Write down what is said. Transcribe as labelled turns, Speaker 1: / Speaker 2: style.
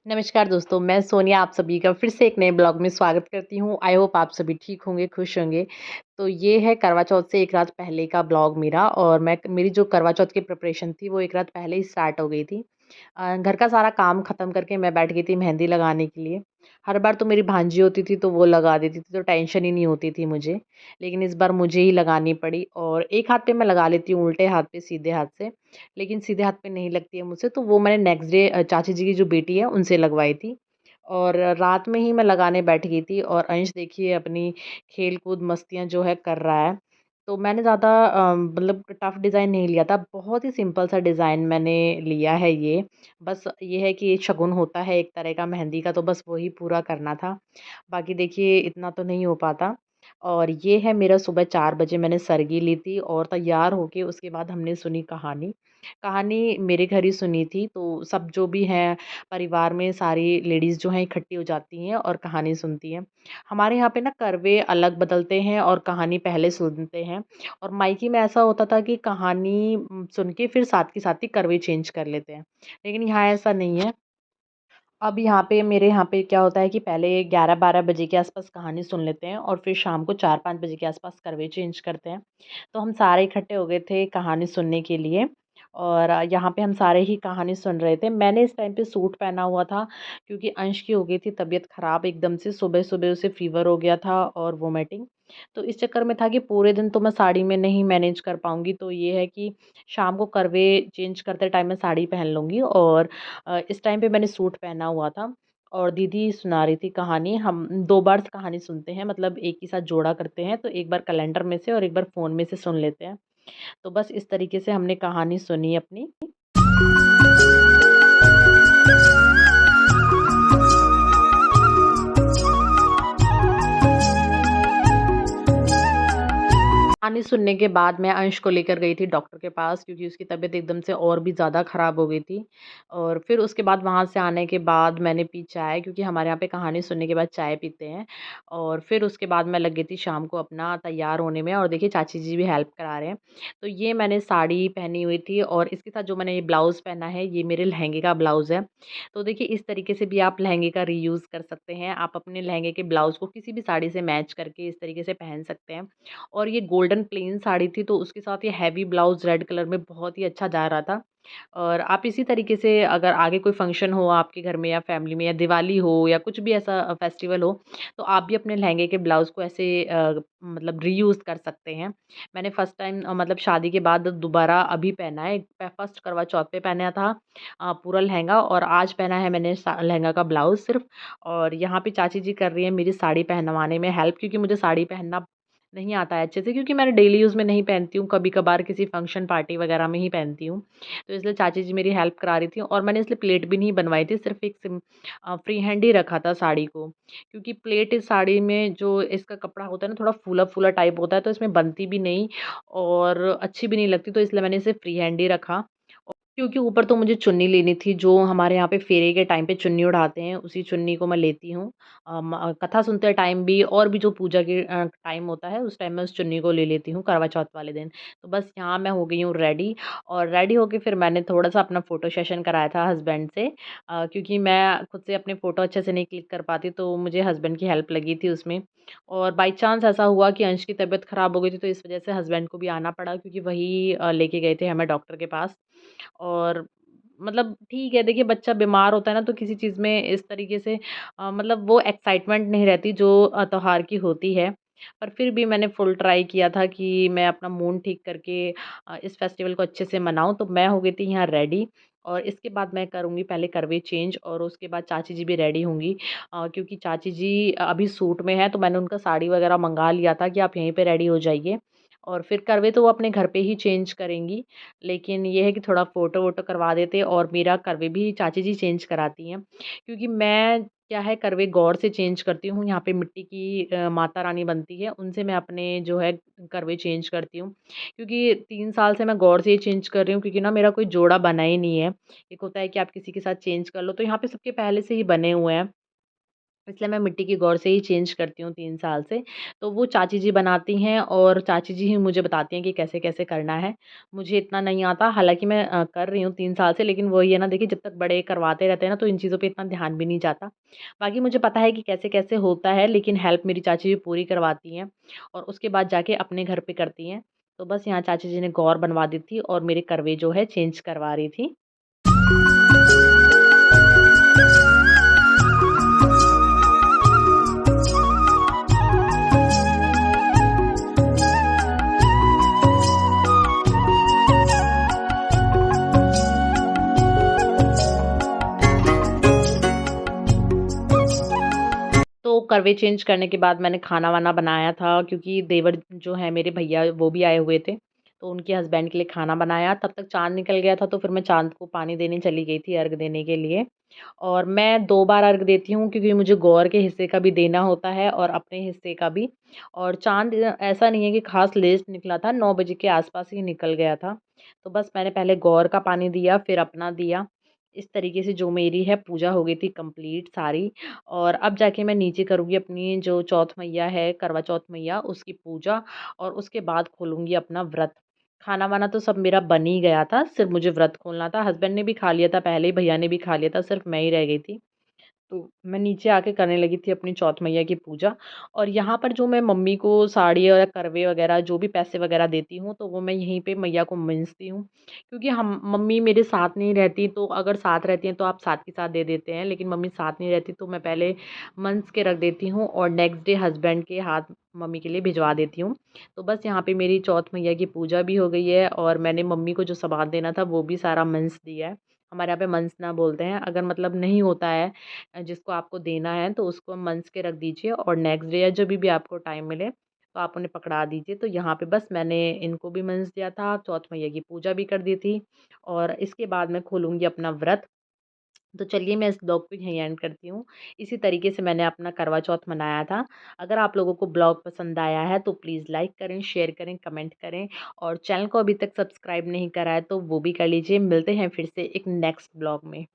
Speaker 1: नमस्कार दोस्तों, मैं सोनिया आप सभी का फिर से एक नए ब्लॉग में स्वागत करती हूँ। आई होप आप सभी ठीक होंगे, खुश होंगे। तो ये है करवा चौथ से एक रात पहले का ब्लॉग मेरा और मेरी जो करवा चौथ की प्रिपरेशन थी वो एक रात पहले ही स्टार्ट हो गई थी। घर का सारा काम ख़त्म करके मैं बैठ गई थी मेहंदी लगाने के लिए। हर बार तो मेरी भांजी होती थी तो वो लगा देती थी तो टेंशन ही नहीं होती थी मुझे। लेकिन इस बार मुझे ही लगानी पड़ी और एक हाथ पे मैं लगा लेती हूँ उल्टे हाथ पे सीधे हाथ से। लेकिन सीधे हाथ पे नहीं लगती है मुझसे तो वो मैंने नेक्स्ट डे चाची जी की जो बेटी है उनसे लगवाई थी। और रात में ही मैं लगाने बैठ गई थी और अंश देखिए अपनी खेल-कूद मस्तियाँ जो है कर रहा है। तो मैंने ज़्यादा मतलब टफ़ डिज़ाइन नहीं लिया था, बहुत ही सिंपल सा डिज़ाइन मैंने लिया है ये। बस ये है कि ये शगुन होता है एक तरह का मेहंदी का तो बस वही पूरा करना था। बाकी देखिए इतना तो नहीं हो पाता। और ये है मेरा सुबह 4 बजे मैंने सरगी ली थी और तैयार होके उसके बाद हमने सुनी कहानी। कहानी मेरे घर ही सुनी थी तो सब जो भी हैं परिवार में सारी लेडीज़ जो हैं इकट्ठी हो जाती हैं और कहानी सुनती हैं। हमारे यहाँ पे ना करवे अलग बदलते हैं और कहानी पहले सुनते हैं और मायके में ऐसा होता था कि कहानी सुन के फिर साथ के साथ ही करवे चेंज कर लेते हैं। लेकिन यहाँ ऐसा नहीं है। अब यहाँ पे मेरे यहाँ पे क्या होता है कि पहले 11-12 बजे के आस-पास कहानी सुन लेते हैं और फिर शाम को 4-5 बजे के आस-पास करवे चेंज करते हैं। तो हम सारे इकट्ठे हो गए थे कहानी सुनने के लिए और यहाँ पे हम सारे ही कहानी सुन रहे थे। मैंने इस टाइम पे सूट पहना हुआ था क्योंकि अंश की हो गई थी तबीयत ख़राब एकदम से, सुबह-सुबह उसे फ़ीवर हो गया था और वोमिटिंग। तो इस चक्कर में था कि पूरे दिन तो मैं साड़ी में नहीं मैनेज कर पाऊँगी, तो ये है कि शाम को करवे चेंज करते टाइम मैं साड़ी पहन लूँगी और इस टाइम पे मैंने सूट पहना हुआ था और दीदी सुना रही थी कहानी। हम 2 बार कहानी सुनते हैं मतलब एक ही साथ जोड़ा करते हैं, तो एक बार कैलेंडर में से और एक बार फ़ोन में से सुन लेते हैं। तो बस इस तरीके से हमने कहानी सुनी अपनी। कहानी सुनने के बाद मैं अंश को लेकर गई थी डॉक्टर के पास क्योंकि उसकी तबीयत एकदम से और भी ज़्यादा ख़राब हो गई थी। और फिर उसके बाद वहाँ से आने के बाद मैंने पी चाय क्योंकि हमारे यहाँ पे कहानी सुनने के बाद चाय पीते हैं। और फिर उसके बाद मैं लग गई थी शाम को अपना तैयार होने में और देखिए चाची जी भी हेल्प करा रहे हैं। तो ये मैंने साड़ी पहनी हुई थी और इसके साथ जो मैंने ये ब्लाउज़ पहना है ये मेरे लहंगे का ब्लाउज़ है। तो देखिए इस तरीके से भी आप लहंगे का रीयूज़ कर सकते हैं। आप अपने लहंगे के ब्लाउज़ को किसी भी साड़ी से मैच करके इस तरीके से पहन सकते हैं। और ये गोल्डन प्लेन साड़ी थी तो उसके साथ ये हैवी ब्लाउज़ रेड कलर में बहुत ही अच्छा जा रहा था। और आप इसी तरीके से अगर आगे कोई फंक्शन हो आपके घर में या फैमिली में या दिवाली हो या कुछ भी ऐसा फेस्टिवल हो, तो आप भी अपने लहंगे के ब्लाउज़ को ऐसे मतलब रीयूज़ कर सकते हैं। मैंने फर्स्ट टाइम मतलब शादी के बाद दोबारा अभी पहना है। फर्स्ट करवा चौथ पे पहना था पूरा लहंगा और आज पहना है मैंने लहंगा का ब्लाउज़ सिर्फ़। और यहाँ पे चाची जी कर रही हैं मेरी साड़ी पहनवाने में हेल्प क्योंकि मुझे साड़ी पहनना नहीं आता है अच्छे से क्योंकि मैंने डेली यूज़ में नहीं पहनती हूँ, कभी-कभार किसी फंक्शन पार्टी वगैरह में ही पहनती हूँ। तो इसलिए चाची जी मेरी हेल्प करा रही थी और मैंने इसलिए प्लेट भी नहीं बनवाई थी, सिर्फ़ एक फ्री हैंड ही रखा था साड़ी को। क्योंकि प्लेट इस साड़ी में जो इसका कपड़ा होता है ना थोड़ा फूला-फूला टाइप होता है तो इसमें बनती भी नहीं और अच्छी भी नहीं लगती तो इसलिए मैंने इसे फ्री हैंड ही रखा। क्योंकि ऊपर तो मुझे चुन्नी लेनी थी, जो हमारे यहाँ पे फेरे के टाइम पे चुन्नी उड़ाते हैं, उसी चुन्नी को मैं लेती हूँ। कथा सुनते टाइम भी और भी जो पूजा के टाइम होता है, उस टाइम मैं उस चुन्नी को ले लेती हूँ करवा चौथ वाले दिन। तो बस यहाँ मैं हो गई हूँ रेडी और रेडी होके फिर मैंने थोड़ा-सा अपना फ़ोटो सेशन कराया था हस्बैंड से क्योंकि मैं खुद से अपने फ़ोटो अच्छे से नहीं क्लिक कर पाती, तो मुझे हस्बैंड की हेल्प लगी थी उसमें। और बाय चांस ऐसा हुआ कि अंश की तबीयत ख़राब हो गई थी, तो इस वज़ह से हस्बैंड को भी आना पड़ा क्योंकि वही लेके गए थे हमें डॉक्टर के पास। और मतलब ठीक है देखिए बच्चा बीमार होता है ना तो किसी चीज़ में इस तरीके से मतलब वो एक्साइटमेंट नहीं रहती जो त्योहार की होती है। पर फिर भी मैंने फुल ट्राई किया था कि मैं अपना मूड ठीक करके इस फेस्टिवल को अच्छे से मनाऊँ तो मैं हो गई थी यहाँ रेडी और इसके बाद मैं करूँगी पहले करवे चेंज और उसके बाद चाची जी भी रेडी होंगी क्योंकि चाची जी अभी सूट में हैं तो मैंने उनका साड़ी वगैरह मँगा लिया था कि आप यहीं पे रेडी हो जाइए। और फिर करवे तो वो अपने घर पे ही चेंज करेंगी। लेकिन ये है कि थोड़ा फ़ोटो-वोटो करवा देते और मेरा करवे भी चाची जी चेंज कराती हैं। क्योंकि मैं क्या है करवे गौर से चेंज करती हूँ, यहाँ पे मिट्टी की माता रानी बनती है, उनसे मैं अपने जो है करवे चेंज करती हूँ। क्योंकि 3 साल से मैं गौर से ही चेंज कर रही हूँ क्योंकि ना मेरा कोई जोड़ा बना ही नहीं है। एक होता है कि आप किसी के साथ चेंज कर लो, तो यहाँ पे सबके पहले से ही बने हुए हैं। इसलिए मैं मिट्टी की गौर से ही चेंज करती हूँ 3 साल से। तो वो चाची जी बनाती हैं और चाची जी ही मुझे बताती हैं कि कैसे-कैसे करना है। मुझे इतना नहीं आता, हालाँकि मैं कर रही हूँ 3 साल से, लेकिन वही है ना, देखिए जब तक बड़े करवाते रहते हैं ना तो इन चीज़ों पे इतना ध्यान भी नहीं जाता। बाकी मुझे पता है कि कैसे-कैसे होता है, लेकिन हेल्प मेरी चाची जी पूरी करवाती हैं और उसके बाद जाके अपने घर पे करती हैं। तो बस यहाँ चाची जी ने गौर बनवा दी थी और मेरे करवे जो है चेंज करवा रही थी। तो करवे चेंज करने के बाद मैंने खाना-वाना बनाया था, क्योंकि देवर जो हैं मेरे भैया वो भी आए हुए थे। तो उनके हस्बैंड के लिए खाना बनाया, तब तक चाँद निकल गया था, तो फिर मैं चाँद को पानी देने चली गई थी अर्घ देने के लिए। और मैं 2 बार अर्घ देती हूँ, क्योंकि मुझे गौर के हिस्से का भी देना होता है और अपने हिस्से का भी। और चाँद ऐसा नहीं है कि ख़ास लेट निकला था, 9 बजे के आस-पास ही निकल गया था। तो बस मैंने पहले गौर का पानी दिया, फिर अपना दिया। इस तरीके से जो मेरी है पूजा हो गई थी कंप्लीट सारी। और अब जाके मैं नीचे करूँगी अपनी जो चौथ मैया है, करवा चौथ मैया, उसकी पूजा, और उसके बाद खोलूँगी अपना व्रत। खाना-वाना तो सब मेरा बन ही गया था, सिर्फ़ मुझे व्रत खोलना था। हस्बैंड ने भी खा लिया था पहले ही, भैया ने भी खा लिया था, सिर्फ़ मैं ही रह गई थी। तो मैं नीचे आके करने लगी थी अपनी चौथ मैया की पूजा। और यहाँ पर जो मैं मम्मी को साड़ी और करवे वगैरह जो भी पैसे वगैरह देती हूँ, तो वो मैं यहीं पे मैया को मिंसती हूँ। क्योंकि हम मम्मी मेरे साथ नहीं रहती, तो अगर साथ रहती हैं तो आप साथ के साथ दे देते हैं, लेकिन मम्मी साथ नहीं रहती तो मैं पहले मंस के रख देती हूँ और नेक्स्ट डे हस्बैंड के हाथ मम्मी के लिए भिजवा देती हूँ। तो बस यहाँ पे मेरी चौथ मैया की पूजा भी हो गई है और मैंने मम्मी को जो सामान देना था वो भी सारा मंस दिया है। हमारे यहाँ पे मंसना बोलते हैं, अगर मतलब नहीं होता है जिसको आपको देना है तो उसको मंस के रख दीजिए और नेक्स्ट डे या जभी भी आपको टाइम मिले तो आप उन्हें पकड़ा दीजिए। तो यहाँ पे बस मैंने इनको भी मंस दिया था, चौथ मैया की पूजा भी कर दी थी और इसके बाद मैं खोलूँगी अपना व्रत। तो चलिए मैं इस ब्लॉग को यहीं एंड करती हूँ। इसी तरीके से मैंने अपना करवा चौथ मनाया था। अगर आप लोगों को ब्लॉग पसंद आया है तो प्लीज़ लाइक करें, शेयर करें, कमेंट करें और चैनल को अभी तक सब्सक्राइब नहीं करा है तो वो भी कर लीजिए। मिलते हैं फिर से एक नेक्स्ट ब्लॉग में।